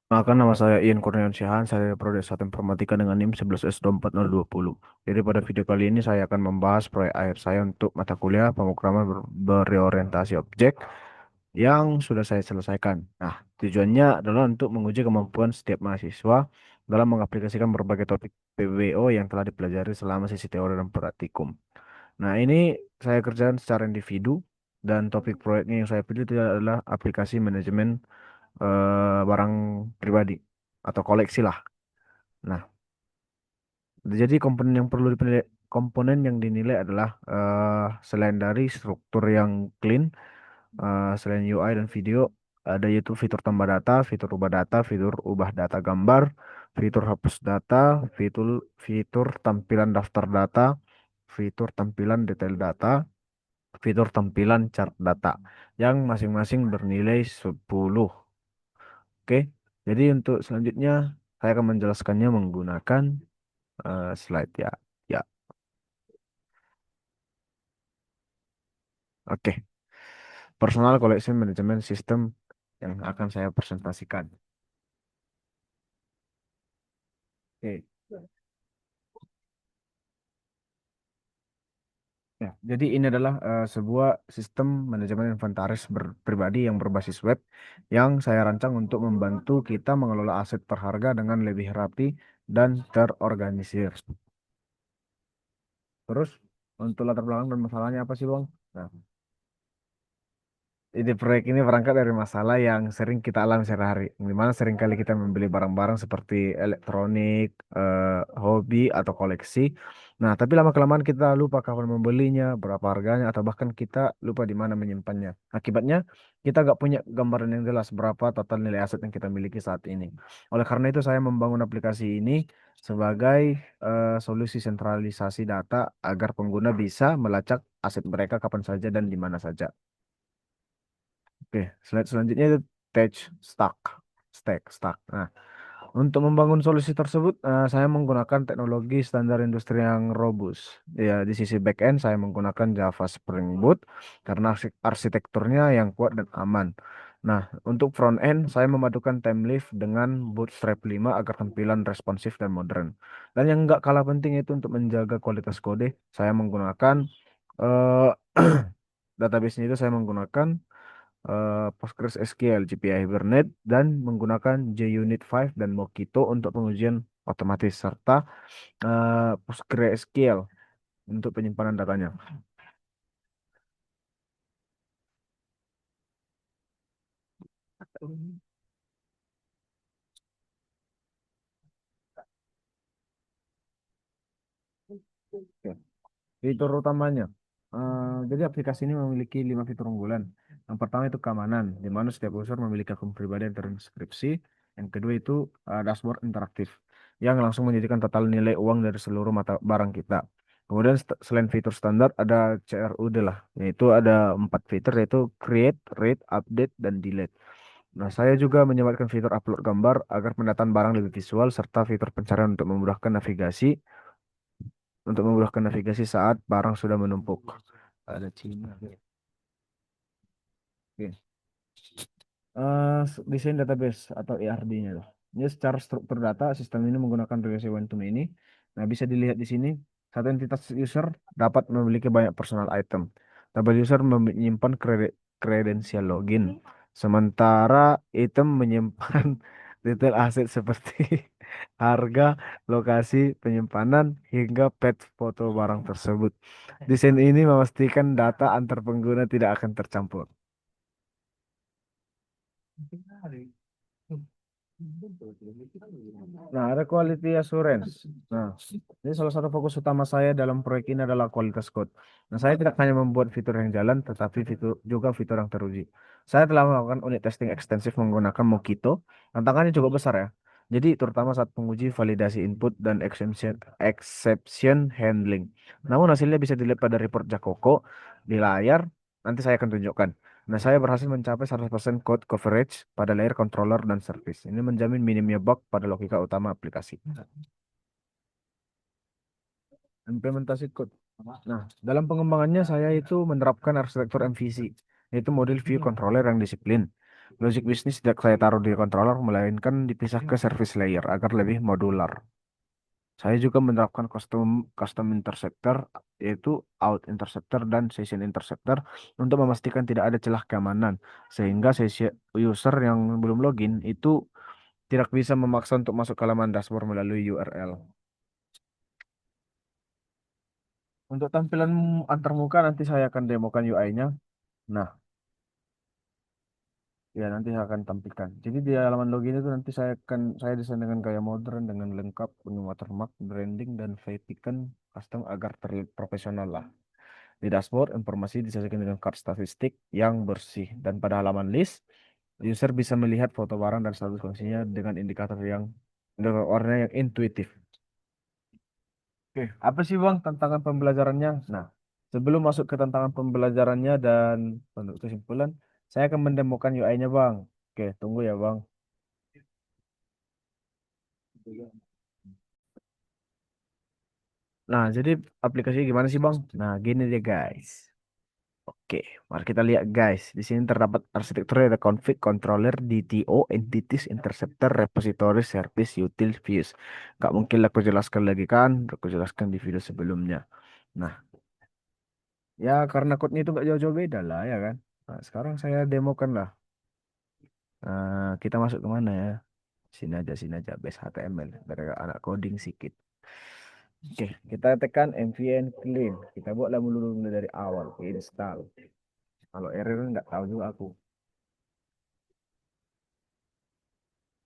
Maka nama saya Ian Kurniawan Syahan, saya Prodi S1 Informatika dengan NIM 11S24020. Jadi pada video kali ini saya akan membahas proyek akhir saya untuk mata kuliah pemrograman berorientasi objek yang sudah saya selesaikan. Nah, tujuannya adalah untuk menguji kemampuan setiap mahasiswa dalam mengaplikasikan berbagai topik PBO yang telah dipelajari selama sesi teori dan praktikum. Nah, ini saya kerjakan secara individu dan topik proyeknya yang saya pilih itu adalah aplikasi manajemen barang pribadi atau koleksi lah. Nah, jadi komponen yang dinilai adalah selain dari struktur yang clean, selain UI dan video, ada yaitu fitur tambah data, fitur ubah data, fitur ubah data gambar, fitur hapus data, fitur fitur tampilan daftar data, fitur tampilan detail data, fitur tampilan chart data, yang masing-masing bernilai 10. Oke, jadi untuk selanjutnya saya akan menjelaskannya menggunakan slide ya. Ya, oke. Personal Collection Management System yang akan saya presentasikan. Oke. Ya, jadi ini adalah sebuah sistem manajemen inventaris pribadi yang berbasis web yang saya rancang untuk membantu kita mengelola aset berharga dengan lebih rapi dan terorganisir. Terus untuk latar belakang dan masalahnya apa sih, Bang? Nah, ide proyek ini berangkat dari masalah yang sering kita alami sehari-hari, di mana seringkali kita membeli barang-barang seperti elektronik, hobi, atau koleksi. Nah, tapi lama-kelamaan kita lupa kapan membelinya, berapa harganya, atau bahkan kita lupa di mana menyimpannya. Akibatnya, kita nggak punya gambaran yang jelas berapa total nilai aset yang kita miliki saat ini. Oleh karena itu, saya membangun aplikasi ini sebagai solusi sentralisasi data agar pengguna bisa melacak aset mereka kapan saja dan di mana saja. Oke, slide selanjutnya itu Tech Stack. Stack. Nah, untuk membangun solusi tersebut, saya menggunakan teknologi standar industri yang robust. Ya, di sisi backend saya menggunakan Java Spring Boot karena arsitekturnya yang kuat dan aman. Nah, untuk front end saya memadukan Timelift dengan Bootstrap 5 agar tampilan responsif dan modern. Dan yang nggak kalah penting itu untuk menjaga kualitas kode, saya menggunakan eh database-nya itu saya menggunakan PostgreSQL, GPI Hibernate, dan menggunakan JUnit 5 dan Mockito untuk pengujian otomatis, serta PostgreSQL untuk penyimpanan datanya. Oke. Fitur utamanya. Jadi aplikasi ini memiliki 5 fitur unggulan. Yang pertama itu keamanan, di mana setiap user memiliki akun pribadi yang terinkripsi. Yang kedua itu dashboard interaktif, yang langsung menjadikan total nilai uang dari seluruh mata barang kita. Kemudian selain fitur standar ada CRUD lah, yaitu ada 4 fitur yaitu create, read, update, dan delete. Nah, saya juga menyematkan fitur upload gambar agar pendataan barang lebih visual serta fitur pencarian untuk memudahkan navigasi saat barang sudah menumpuk. Ada Cina. Oke. Desain database atau ERD-nya tuh. Ini secara struktur data, sistem ini menggunakan relasi one to many. Nah, bisa dilihat di sini, satu entitas user dapat memiliki banyak personal item. Tabel user menyimpan kredensial login. Sementara item menyimpan detail aset seperti harga, lokasi penyimpanan, hingga pet foto barang tersebut. Desain ini memastikan data antar pengguna tidak akan tercampur. Nah, ada quality assurance. Nah, ini salah satu fokus utama saya dalam proyek ini adalah kualitas code. Nah, saya tidak hanya membuat fitur yang jalan, tetapi juga fitur yang teruji. Saya telah melakukan unit testing ekstensif menggunakan Mockito. Tantangannya cukup besar ya. Jadi, terutama saat penguji validasi input dan exception handling. Namun hasilnya bisa dilihat pada report Jacoco di layar. Nanti saya akan tunjukkan. Nah, saya berhasil mencapai 100% code coverage pada layer controller dan service. Ini menjamin minimnya bug pada logika utama aplikasi. Implementasi code. Nah, dalam pengembangannya saya itu menerapkan arsitektur MVC, yaitu model view controller yang disiplin. Logic bisnis tidak saya taruh di controller, melainkan dipisah ke service layer agar lebih modular. Saya juga menerapkan custom custom interceptor, yaitu out interceptor dan session interceptor untuk memastikan tidak ada celah keamanan, sehingga sesi user yang belum login itu tidak bisa memaksa untuk masuk ke halaman dashboard melalui URL. Untuk tampilan antarmuka nanti saya akan demokan UI-nya. Nah, ya nanti saya akan tampilkan. Jadi di halaman login itu nanti saya desain dengan gaya modern dengan lengkap penuh watermark, branding dan Vatican custom agar terlihat profesional lah. Di dashboard, informasi disajikan dengan card statistik yang bersih dan pada halaman list, user bisa melihat foto barang dan status kondisinya dengan warna yang intuitif. Oke, apa sih Bang tantangan pembelajarannya? Nah, sebelum masuk ke tantangan pembelajarannya dan untuk kesimpulan, saya akan mendemokan UI-nya Bang. Oke, tunggu ya Bang. Nah, jadi aplikasinya gimana sih Bang? Nah, gini deh guys. Oke, mari kita lihat guys. Di sini terdapat arsitekturnya ada config, controller, DTO, entities, interceptor, repository, service, util, views. Gak mungkin lah aku jelaskan lagi kan? Aku jelaskan di video sebelumnya. Nah, ya karena code-nya itu gak jauh-jauh beda lah ya kan. Nah, sekarang saya demokan lah. Kita masuk ke mana ya? Sini aja, base HTML. Biar anak coding sedikit. Oke, kita tekan nvn clean. Kita buatlah dulu dari awal. Install. Kalau error nggak tahu juga aku.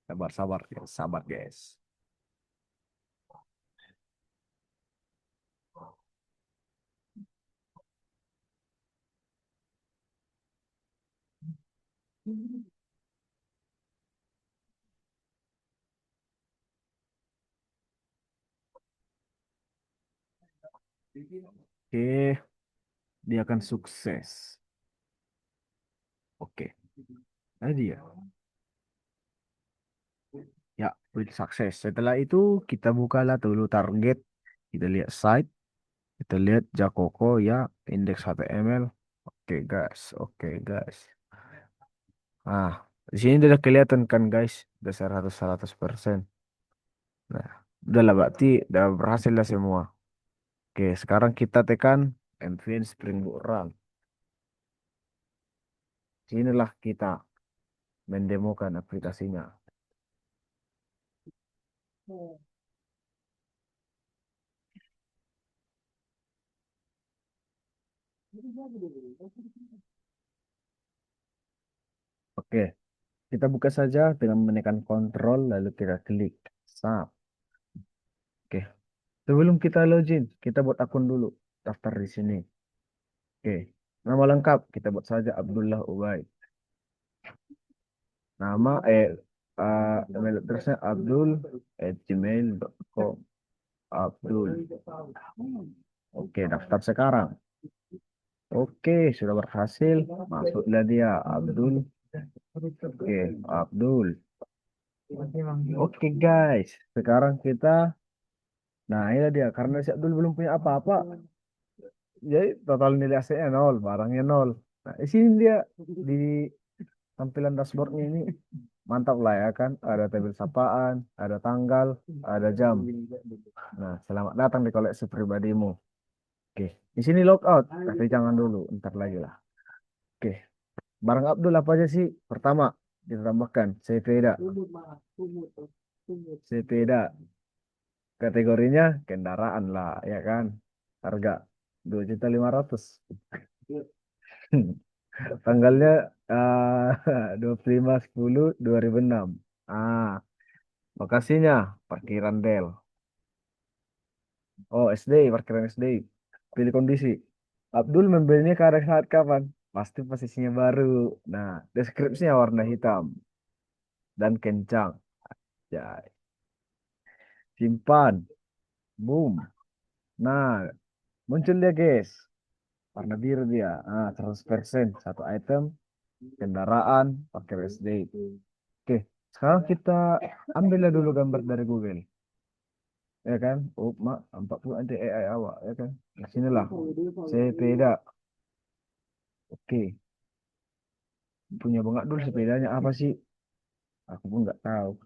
Sabar, ya. Sabar, guys. Oke, dia akan sukses. Oke, tadi ya. Ya, udah sukses. Setelah itu kita bukalah dulu target. Kita lihat site. Kita lihat Jakoko ya, indeks HTML. Oke, guys. Oke, guys. Ah, di sini udah kelihatan kan, guys. Udah 100% Nah, udahlah berarti udah berhasil lah semua. Oke, sekarang kita tekan npm Spring Boot Run. Sinilah kita mendemokan aplikasinya. Oke, kita buka saja dengan menekan kontrol lalu kita klik sub. Oke, sebelum kita login, kita buat akun dulu. Daftar di sini. Oke, nama lengkap kita buat saja Abdullah Ubay. Nama email addressnya abdul@gmail.com. Abdul. Oke, daftar sekarang. Oke, sudah berhasil. Masuklah dia, Abdul. Oke, Abdul. Oke, guys. Sekarang kita, nah ini dia. Karena si Abdul belum punya apa-apa, jadi total nilai AC-nya nol, barangnya nol. Nah, di sini dia di tampilan dashboardnya ini mantap lah ya kan. Ada tabel sapaan, ada tanggal, ada jam. Nah, selamat datang di koleksi pribadimu. Oke, di sini logout, tapi jangan dulu, ntar lagi lah. Oke, barang Abdul apa aja sih? Pertama, kita tambahkan sepeda. Sepeda. Kategorinya kendaraan lah, ya kan? Harga 2.500.000. Tanggalnya 25/10/2006. Ah, lokasinya parkiran Del. Oh, SD, parkiran SD. Pilih kondisi. Abdul membelinya pada saat kapan? Pasti posisinya baru. Nah, deskripsinya warna hitam dan kencang. Ya, simpan. Boom. Nah, muncul dia, guys. Warna biru dia. 100% satu item kendaraan pakai SD. Oke, sekarang kita ambillah dulu gambar dari Google, ya kan? Oh, mak, 40 anti AI awak, ya kan? Nah, sinilah sepeda. Oke, punya Bang Abdul sepedanya apa sih? Aku pun nggak tahu.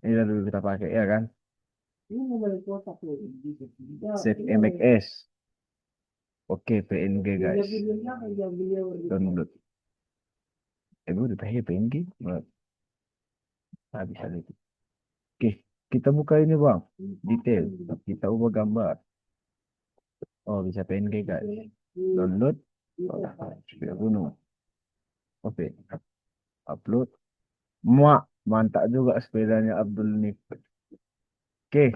Ini dulu kita pakai ya kan? Save MXS. Oke, PNG guys. Download. Gue udah pakai PNG. Nggak bisa lihat. Oke, kita buka ini bang. Detail. Kita ubah gambar. Oh, bisa PNG guys. Download. Oh, sudah gunung. Oke, upload. Muak, mantap juga sepedanya Abdul nih. Oke,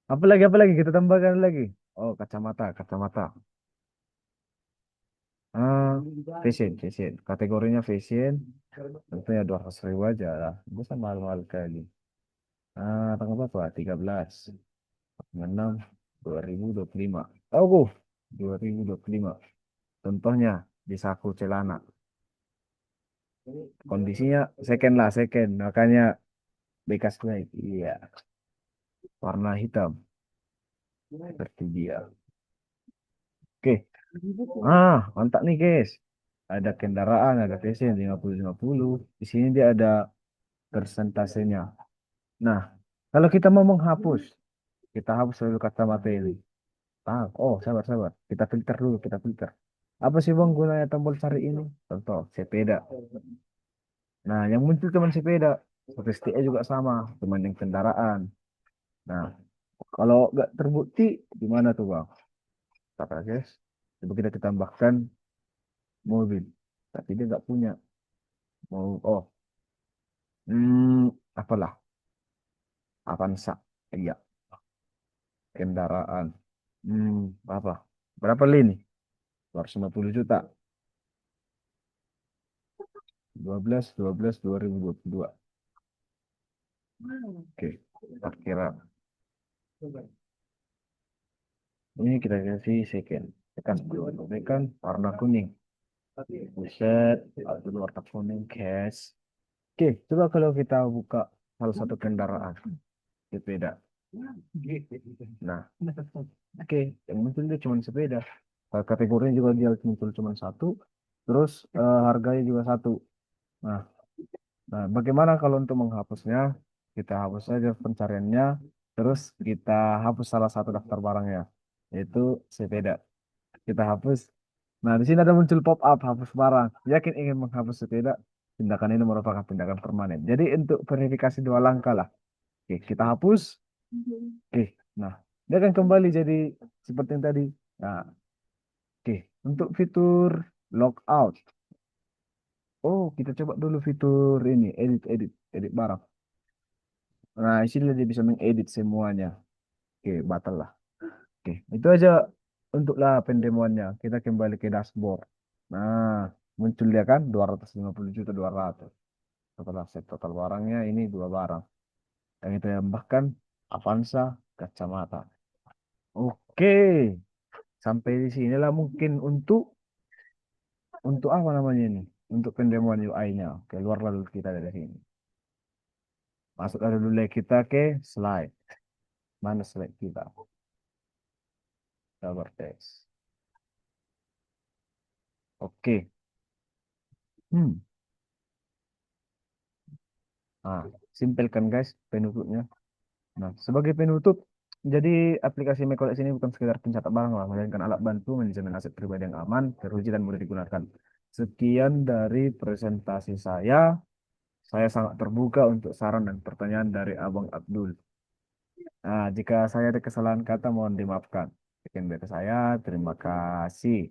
apa lagi kita tambahkan lagi. Oh, kacamata, kacamata. Ah, fashion. Kategorinya fashion. Tentunya 200.000 aja lah. Bisa mahal-mahal kali. Tanggal berapa? 13, 6, 2025. Oh, 2025. Contohnya di saku celana. Kondisinya second lah, second. Makanya bekas naik. Iya, warna hitam. Seperti dia. Oke. Mantap nih, guys. Ada kendaraan, ada fashion 50-50. Di sini dia ada persentasenya. Nah, kalau kita mau menghapus, kita hapus dulu kacamata ini. Oh, sabar. Kita filter dulu, kita filter. Apa sih bang gunanya tombol cari ini? Contoh, sepeda. Nah, yang muncul cuma sepeda. Statistiknya juga sama, cuma yang kendaraan. Nah, kalau nggak terbukti, gimana tuh bang? Kata guys, coba kita tambahkan mobil. Tapi dia nggak punya. Oh, apalah, Avanza. Iya, kendaraan. Apa? Berapa lini? 250 juta. 12 2022. Oke, parkiran. Ini kita kasih second. Tekan dua. Tekan warna kuning. Buset, atau warna kuning cash. Oke, coba kalau kita buka salah satu kendaraan sepeda. Nah, oke, yang muncul dia cuma sepeda. Kategorinya juga dia muncul cuma satu. Terus harganya juga satu. Nah, bagaimana kalau untuk menghapusnya? Kita hapus saja pencariannya, terus kita hapus salah satu daftar barangnya, yaitu sepeda. Kita hapus. Nah, di sini ada muncul pop up hapus barang. Yakin ingin menghapus sepeda? Tindakan ini merupakan tindakan permanen. Jadi untuk verifikasi 2 langkah lah. Oke, kita hapus. Oke, nah dia akan kembali jadi seperti yang tadi. Nah, oke, untuk fitur logout. Oh, kita coba dulu fitur ini, edit barang. Nah, di sini dia bisa mengedit semuanya. Oke, batal lah. Oke, itu aja untuklah pendemoannya. Kita kembali ke dashboard. Nah, muncul dia kan 250 juta 200. Setelah set total barangnya ini 2 barang. Yang kita tambahkan Avanza kacamata. Oke, sampai di sinilah mungkin untuk apa namanya ini? Untuk pendemoan UI-nya. Keluar lalu kita dari sini. Masuk dulu kita ke slide. Mana slide kita? Cover text. Oke. Hmm. Nah, simpel kan guys penutupnya. Nah, sebagai penutup, jadi aplikasi MyCollection ini bukan sekedar pencatat barang lah, melainkan alat bantu manajemen aset pribadi yang aman, teruji dan mudah digunakan. Sekian dari presentasi saya. Saya sangat terbuka untuk saran dan pertanyaan dari Abang Abdul. Nah, jika saya ada kesalahan kata, mohon dimaafkan. Sekian dari saya. Terima kasih.